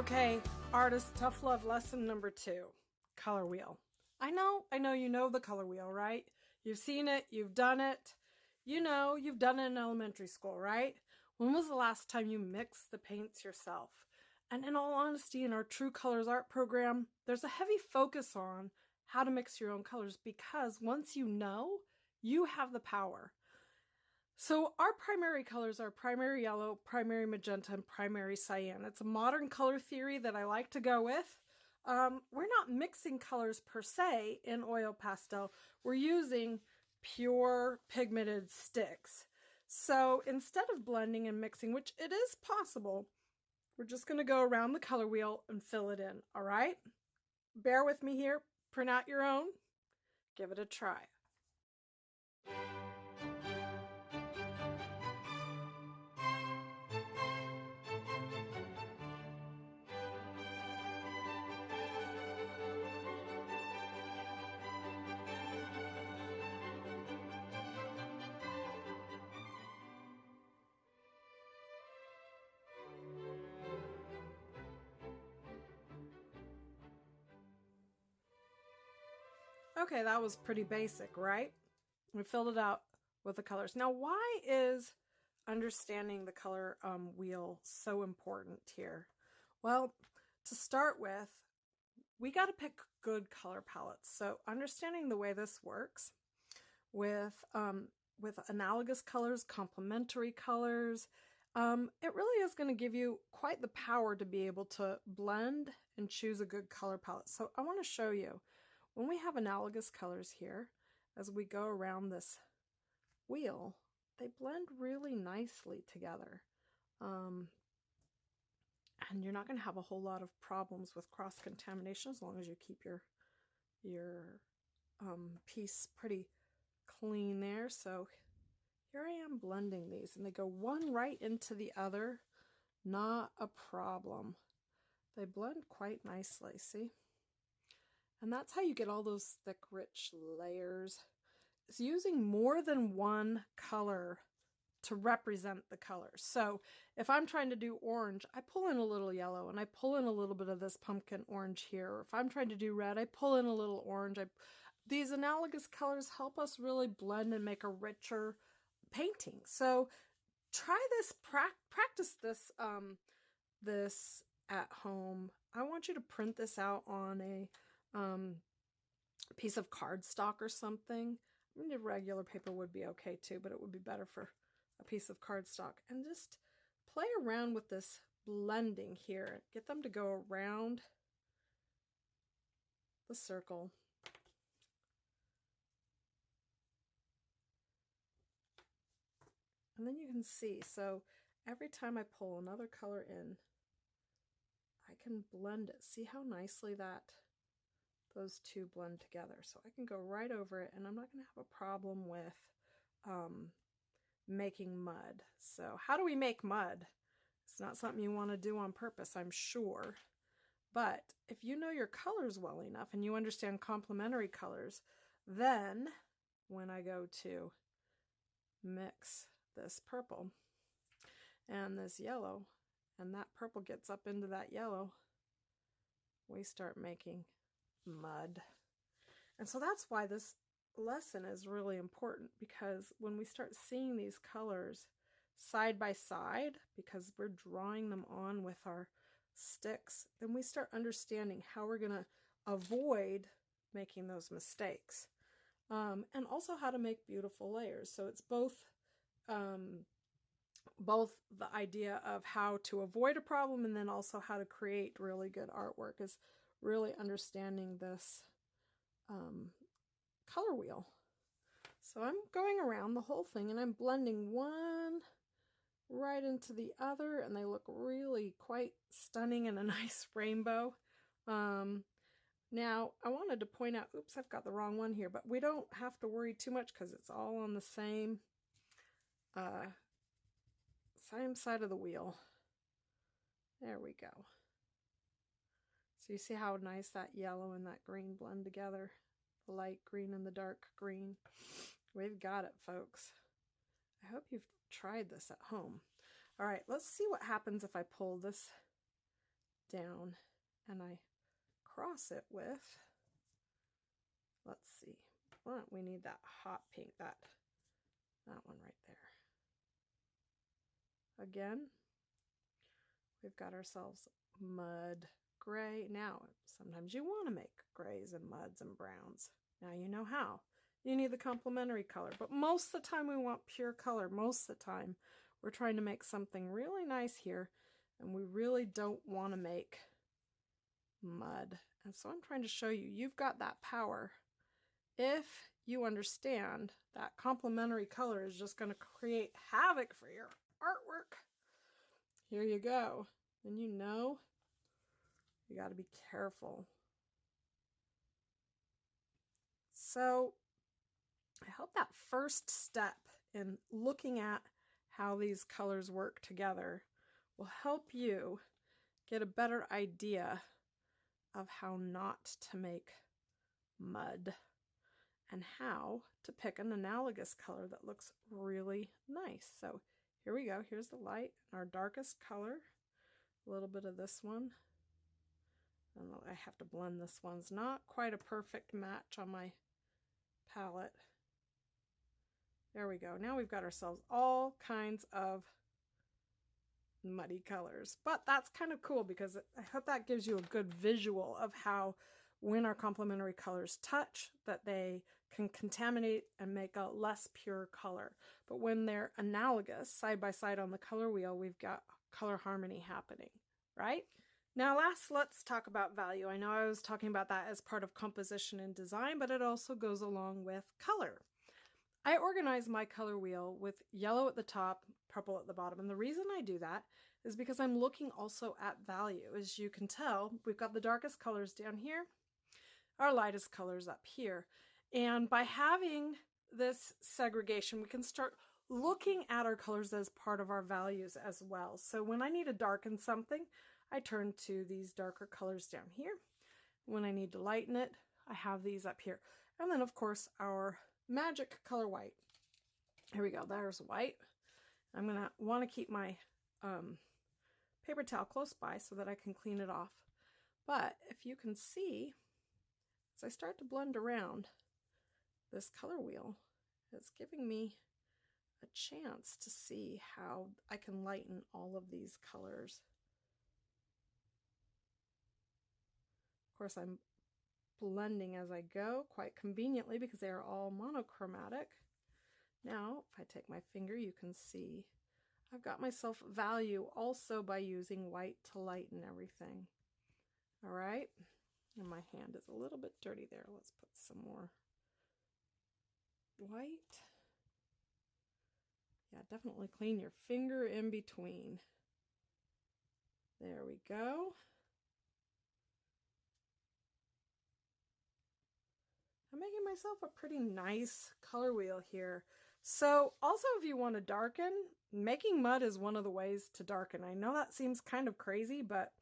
Okay, artist, tough love lesson number 2, color wheel. I know you know the color wheel, right? You've seen it, you've done it. You know, you've done it in elementary school, right? When was the last time you mixed the paints yourself? And in all honesty, in our True Colors art program, there's a heavy focus on how to mix your own colors because once you know, you have the power. So our primary colors are primary yellow, primary magenta, and primary cyan. It's a modern color theory that I like to go with. We're not mixing colors per se in oil pastel. We're using pure pigmented sticks. So instead of blending and mixing, which it is possible, we're just going to go around the color wheel and fill it in, all right? Bear with me here. Print out your own. Give it a try. Okay, that was pretty basic, right? We filled it out with the colors. Now, why is understanding the color wheel so important here? Well, to start with, we got to pick good color palettes. So understanding the way this works with analogous colors, complementary colors, it really is going to give you quite the power to be able to blend and choose a good color palette. So I want to show you. When we have analogous colors here, as we go around this wheel, they blend really nicely together. And you're not going to have a whole lot of problems with cross-contamination as long as you keep your piece pretty clean there. So here I am blending these, and they go one right into the other. Not a problem. They blend quite nicely, see? And that's how you get all those thick, rich layers. It's using more than one color to represent the colors. So if I'm trying to do orange, I pull in a little yellow and I pull in a little bit of this pumpkin orange here. Or if I'm trying to do red, I pull in a little orange. These analogous colors help us really blend and make a richer painting. So try this, practice this, this at home. I want you to print this out on a piece of cardstock or something. I mean, regular paper would be okay too, but it would be better for a piece of cardstock. And just play around with this blending here. Get them to go around the circle. And then you can see, so every time I pull another color in, I can blend it. See how nicely those two blend together. So I can go right over it and I'm not going to have a problem with making mud. So how do we make mud? It's not something you want to do on purpose, I'm sure. But if you know your colors well enough and you understand complementary colors, then when I go to mix this purple and this yellow, and that purple gets up into that yellow, we start making mud. And so that's why this lesson is really important, because when we start seeing these colors side by side, because we're drawing them on with our sticks, then we start understanding how we're going to avoid making those mistakes, and also how to make beautiful layers. So it's both the idea of how to avoid a problem and then also how to create really good artwork is really understanding this color wheel. So I'm going around the whole thing and I'm blending one right into the other, and they look really quite stunning in a nice rainbow. Now I wanted to point out, oops, I've got the wrong one here, but we don't have to worry too much because it's all on the same side of the wheel. There we go. So you see how nice that yellow and that green blend together? The light green and the dark green. We've got it, folks. I hope you've tried this at home. All right, let's see what happens if I pull this down and I cross it with, let's see, well, we need that hot pink, that one right there. Again, we've got ourselves mud gray. Now, sometimes you want to make grays and muds and browns. Now you know how. You need the complementary color, but most of the time we want pure color. Most of the time we're trying to make something really nice here, and we really don't want to make mud. And so I'm trying to show you, you've got that power. If you understand that complementary color is just going to create havoc for your artwork, here you go. And you know, you got to be careful. So I hope that first step in looking at how these colors work together will help you get a better idea of how not to make mud and how to pick an analogous color that looks really nice. So here we go. Here's the light, our darkest color, a little bit of this one. And I have to blend this one's not quite a perfect match on my palette. There we go. Now we've got ourselves all kinds of muddy colors, but that's kind of cool because I hope that gives you a good visual of how when our complementary colors touch, that they can contaminate and make a less pure color. But when they're analogous, side by side on the color wheel, we've got color harmony happening, right? Now let's talk about value. I know I was talking about that as part of composition and design, but it also goes along with color. I organize my color wheel with yellow at the top, purple at the bottom. And the reason I do that is because I'm looking also at value. As you can tell, we've got the darkest colors down here, our lightest colors up here. And by having this segregation, we can start looking at our colors as part of our values as well. So when I need to darken something, I turn to these darker colors down here. When I need to lighten it, I have these up here. And then of course our magic color white. Here we go, there's white. I'm gonna want to keep my paper towel close by so that I can clean it off. But if you can see, as I start to blend around this color wheel, it's giving me a chance to see how I can lighten all of these colors. Of course, I'm blending as I go quite conveniently because they are all monochromatic. Now, if I take my finger, you can see I've got myself value also by using white to lighten everything. All right, and my hand is a little bit dirty there. Let's put some more white. Yeah, definitely clean your finger in between. There we go. I'm making myself a pretty nice color wheel here. So also, if you want to darken, making mud is one of the ways to darken. I know that seems kind of crazy, but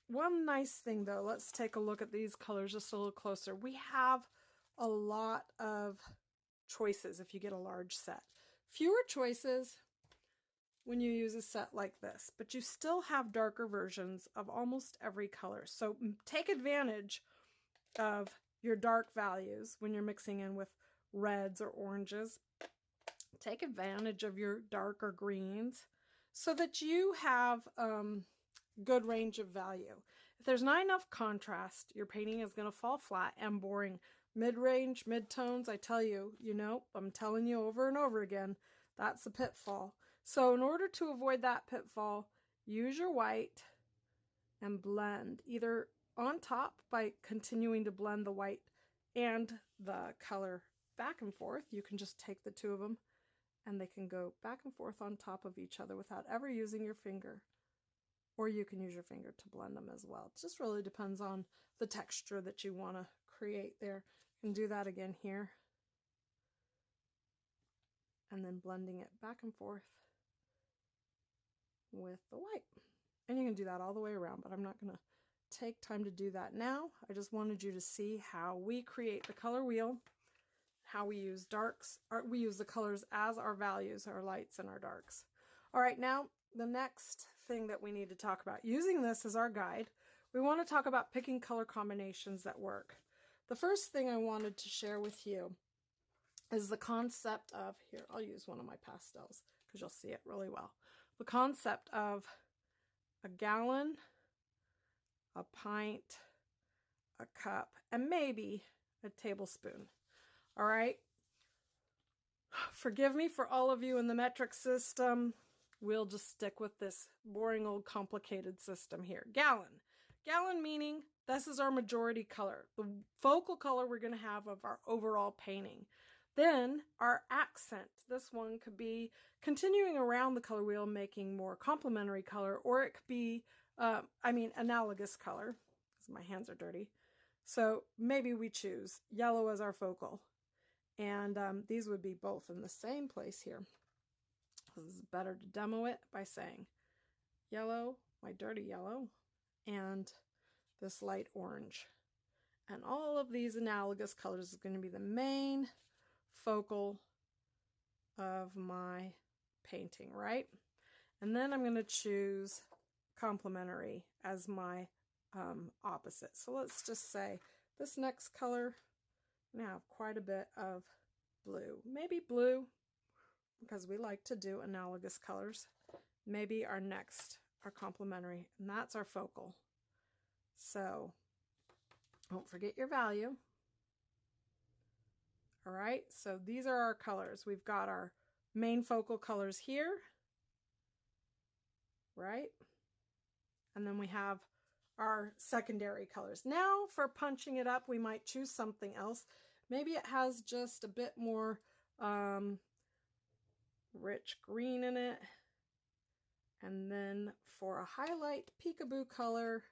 one nice thing though, let's take a look at these colors just a little closer. We have a lot of choices if you get a large set. Fewer choices when you use a set like this, but you still have darker versions of almost every color. So take advantage of your dark values when you're mixing in with reds or oranges. Take advantage of your darker greens so that you have good range of value. If there's not enough contrast, your painting is going to fall flat and boring. Mid-range, mid-tones, I tell you, I'm telling you over and over again, that's the pitfall. So in order to avoid that pitfall, use your white and blend either on top by continuing to blend the white and the color back and forth. You can just take the two of them and they can go back and forth on top of each other without ever using your finger. Or you can use your finger to blend them as well. It just really depends on the texture that you want to create there. You can do that again here. And then blending it back and forth with the white. And you can do that all the way around, but I'm not going to take time to do that now. I just wanted you to see how we create the color wheel, how we use darks, or we use the colors as our values, our lights and our darks. All right, now the next thing that we need to talk about, using this as our guide, we want to talk about picking color combinations that work. The first thing I wanted to share with you is the concept of, here, I'll use one of my pastels because you'll see it really well. The concept of a gallon, a pint, a cup, and maybe a tablespoon. All right. Forgive me for all of you in the metric system. We'll just stick with this boring old complicated system here. Gallon. Gallon meaning this is our majority color, the focal color we're going to have of our overall painting. Then our accent. This one could be continuing around the color wheel, making more complementary color, or it could be, analogous color, because my hands are dirty. So maybe we choose yellow as our focal. And these would be both in the same place here. This is better to demo it by saying yellow, my dirty yellow, and this light orange. And all of these analogous colors is going to be the main focal of my painting, right? And then I'm going to choose complementary as my opposite. So let's just say this next color, I'm going to have quite a bit of blue. Maybe blue, because we like to do analogous colors. Maybe our next are complementary, and that's our focal. So don't forget your value. All right, so these are our colors. We've got our main focal colors here, right? And then we have our secondary colors. Now for punching it up, we might choose something else. Maybe it has just a bit more rich green in it. And then for a highlight peekaboo color,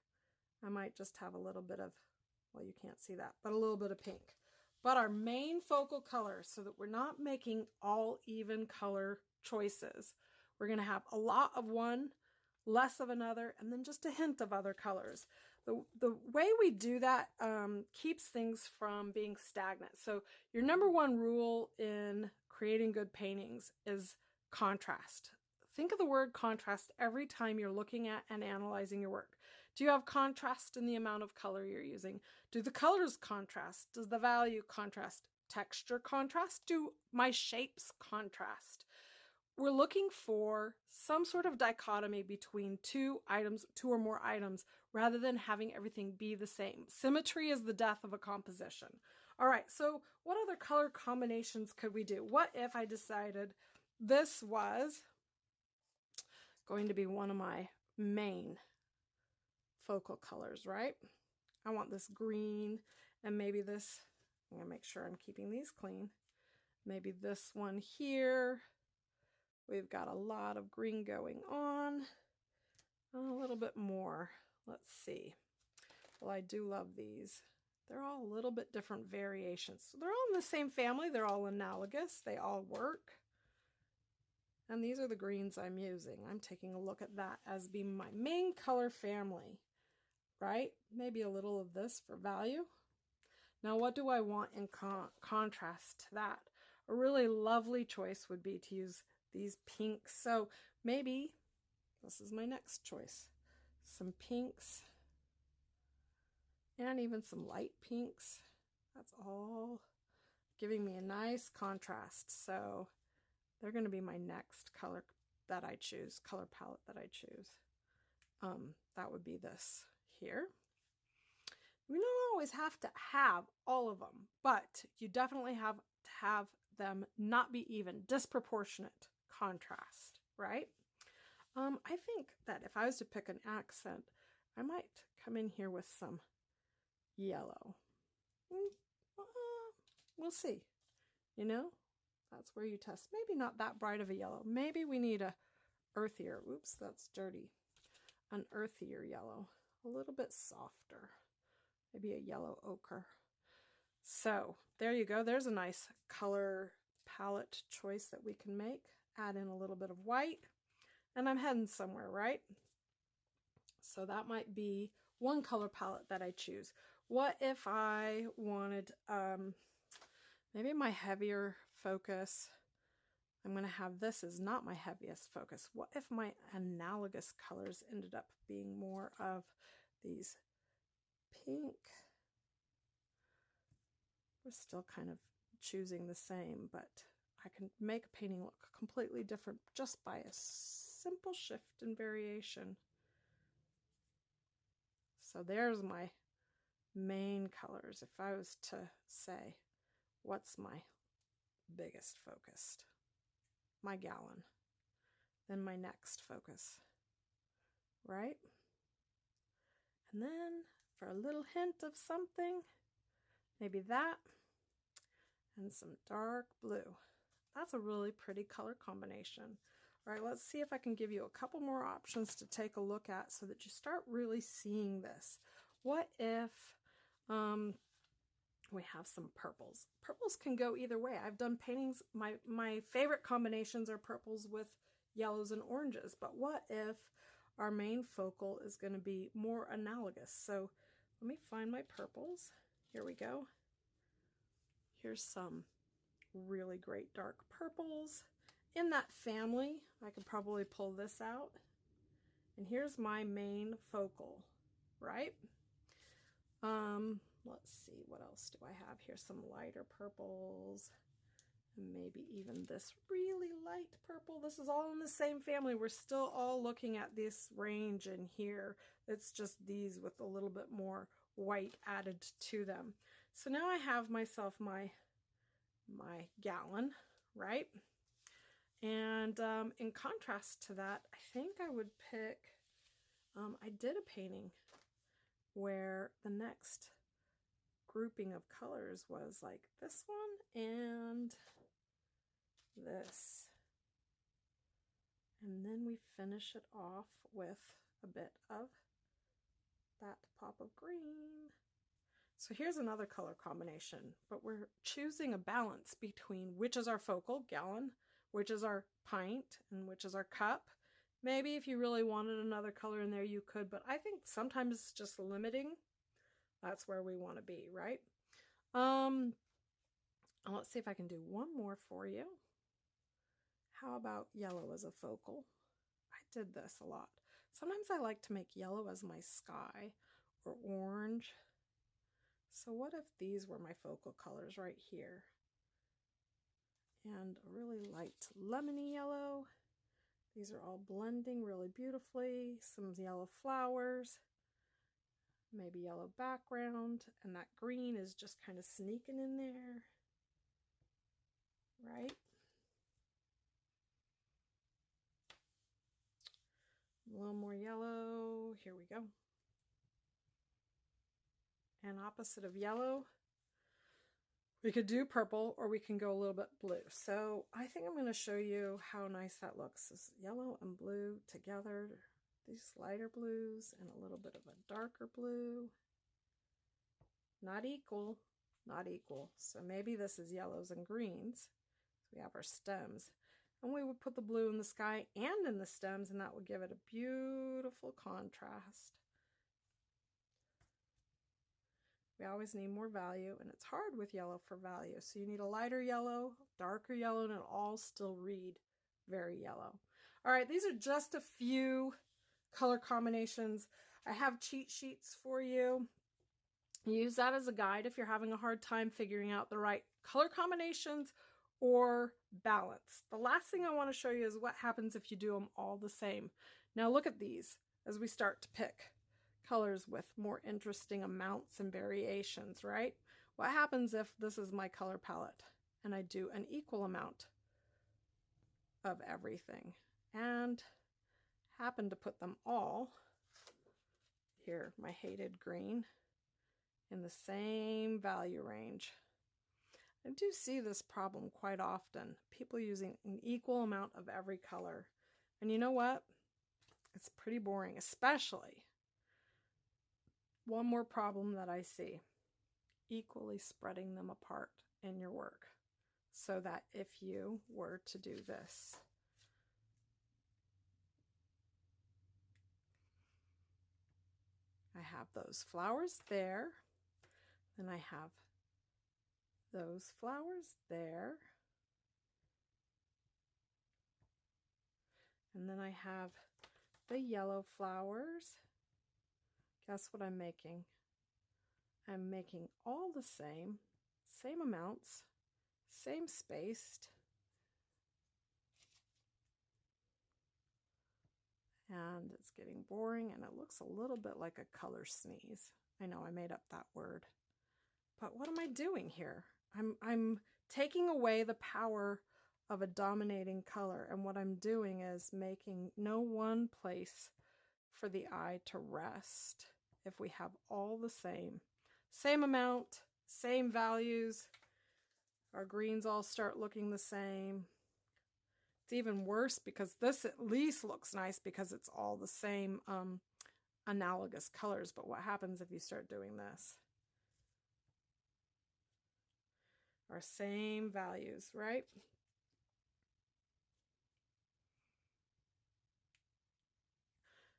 I might just have a little bit of, well, you can't see that, but a little bit of pink. But our main focal color, so that we're not making all even color choices. We're going to have a lot of one, less of another, and then just a hint of other colors. The way we do that keeps things from being stagnant. So your number one rule in creating good paintings is contrast. Think of the word contrast every time you're looking at and analyzing your work. Do you have contrast in the amount of color you're using? Do the colors contrast? Does the value contrast? Texture contrast? Do my shapes contrast? We're looking for some sort of dichotomy between two or more items, rather than having everything be the same. Symmetry is the death of a composition. All right, so what other color combinations could we do? What if I decided this was going to be one of my main focal colors, right? I want this green, and maybe this, I'm gonna make sure I'm keeping these clean. Maybe this one here. We've got a lot of green going on. A little bit more. Let's see. Well, I do love these. They're all a little bit different variations. So they're all in the same family. They're all analogous. They all work. And these are the greens I'm using. I'm taking a look at that as being my main color family, right? Maybe a little of this for value. Now, what do I want in contrast to that? A really lovely choice would be to use these pinks. So maybe this is my next choice. Some pinks and even some light pinks. That's all giving me a nice contrast. So they're going to be my next color that I choose, color palette that I choose. That would be this here. We don't always have to have all of them, but you definitely have to have them not be even, disproportionate contrast, right? I think that if I was to pick an accent, I might come in here with some yellow. We'll see. You know, that's where you test. Maybe not that bright of a yellow. Maybe we need a earthier. Oops, that's dirty. An earthier yellow, a little bit softer. Maybe a yellow ochre. So there you go. There's a nice color palette choice that we can make. Add in a little bit of white, and I'm heading somewhere, right? So that might be one color palette that I choose. What if I wanted maybe my heavier focus I'm going to have this as not my heaviest focus. What if my analogous colors ended up being more of these pink? We're still kind of choosing the same, but I can make a painting look completely different just by a simple shift in variation. So there's my main colors. If I was to say, what's my biggest focused? My gallon. Then my next focus, right? And then for a little hint of something, maybe that and some dark blue. That's a really pretty color combination. All right, let's see if I can give you a couple more options to take a look at so that you start really seeing this. What if we have some purples? Purples can go either way. I've done paintings, my favorite combinations are purples with yellows and oranges, but what if our main focal is going to be more analogous? So let me find my purples. Here we go. Here's some really great dark purples. In that family, I could probably pull this out. And here's my main focal, right? Let's see, what else do I have here? Some lighter purples, and maybe even this really light purple. This is all in the same family. We're still all looking at this range in here. It's just these with a little bit more white added to them. So now I have myself my gallon, right? And in contrast to that, I think I would pick, I did a painting where the next grouping of colors was like this one and this. And then we finish it off with a bit of that pop of green. So here's another color combination, but we're choosing a balance between which is our focal, gallon, which is our pint, and which is our cup. Maybe if you really wanted another color in there, you could, but I think sometimes it's just limiting. That's where we want to be, right? Let's see if I can do one more for you. How about yellow as a focal? I did this a lot. Sometimes I like to make yellow as my sky or orange. So what if these were my focal colors right here? And a really light lemony yellow. These are all blending really beautifully. Some yellow flowers, maybe yellow background, and that green is just kind of sneaking in there, right? A little more yellow. Here we go. And opposite of yellow, we could do purple, or we can go a little bit blue. So I think I'm going to show you how nice that looks. This yellow and blue together, these lighter blues and a little bit of a darker blue. Not equal, not equal. So maybe this is yellows and greens. So we have our stems. And we would put the blue in the sky and in the stems, and that would give it a beautiful contrast. We always need more value, and it's hard with yellow for value. So you need a lighter yellow, darker yellow, and it'll all still read very yellow. All right, these are just a few color combinations. I have cheat sheets for you. Use that as a guide if you're having a hard time figuring out the right color combinations or balance. The last thing I want to show you is what happens if you do them all the same. Now look at these as we start to pick colors with more interesting amounts and variations, right? What happens if this is my color palette and I do an equal amount of everything and happen to put them all here, my hated green, in the same value range? I do see this problem quite often. People using an equal amount of every color. And you know what? It's pretty boring, especially one more problem that I see, equally spreading them apart in your work so that if you were to do this, I have those flowers there, then I have those flowers there, And then I have the yellow flowers. Guess what I'm making? I'm making all the same amounts, same spaced. And it's getting boring and it looks a little bit like a color sneeze. I know I made up that word. But what am I doing here? I'm taking away the power of a dominating color, and what I'm doing is making no one place for the eye to rest if we have all the same amount, same values. Our greens all start looking the same. It's even worse because this at least looks nice because it's all the same analogous colors. But what happens if you start doing this? Our same values, right?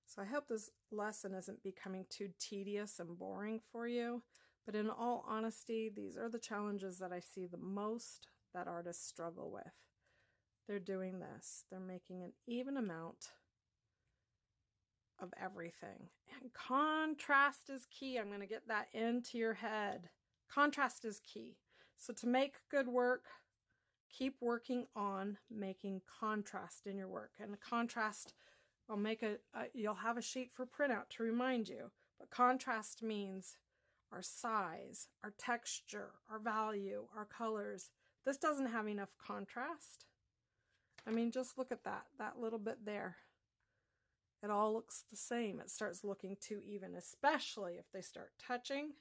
So I hope this lesson isn't becoming too tedious and boring for you. But in all honesty, these are the challenges that I see the most that artists struggle with. They're doing this. They're making an even amount of everything. And contrast is key. I'm going to get that into your head. Contrast is key. So to make good work, keep working on making contrast in your work. And contrast, I'll make you'll have a sheet for printout to remind you. But contrast means our size, our texture, our value, our colors. This doesn't have enough contrast. I mean, just look at that little bit there. It all looks the same. It starts looking too even, especially if they start touching.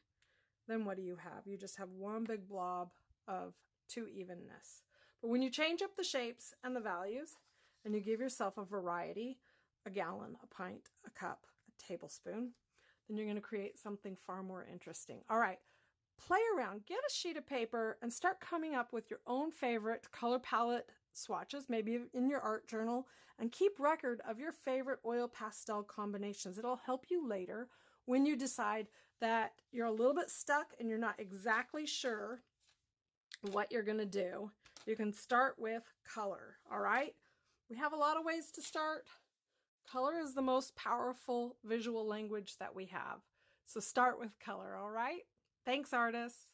Then what do you have? You just have one big blob of too evenness. But when you change up the shapes and the values, and you give yourself a variety, a gallon, a pint, a cup, a tablespoon, then you're going to create something far more interesting. All right, play around, get a sheet of paper, and start coming up with your own favorite color palette swatches, maybe in your art journal, and keep record of your favorite oil pastel combinations. It'll help you later when you decide that you're a little bit stuck and you're not exactly sure what you're going to do. You can start with color, all right? We have a lot of ways to start. Color is the most powerful visual language that we have. So start with color, all right? Thanks, artists.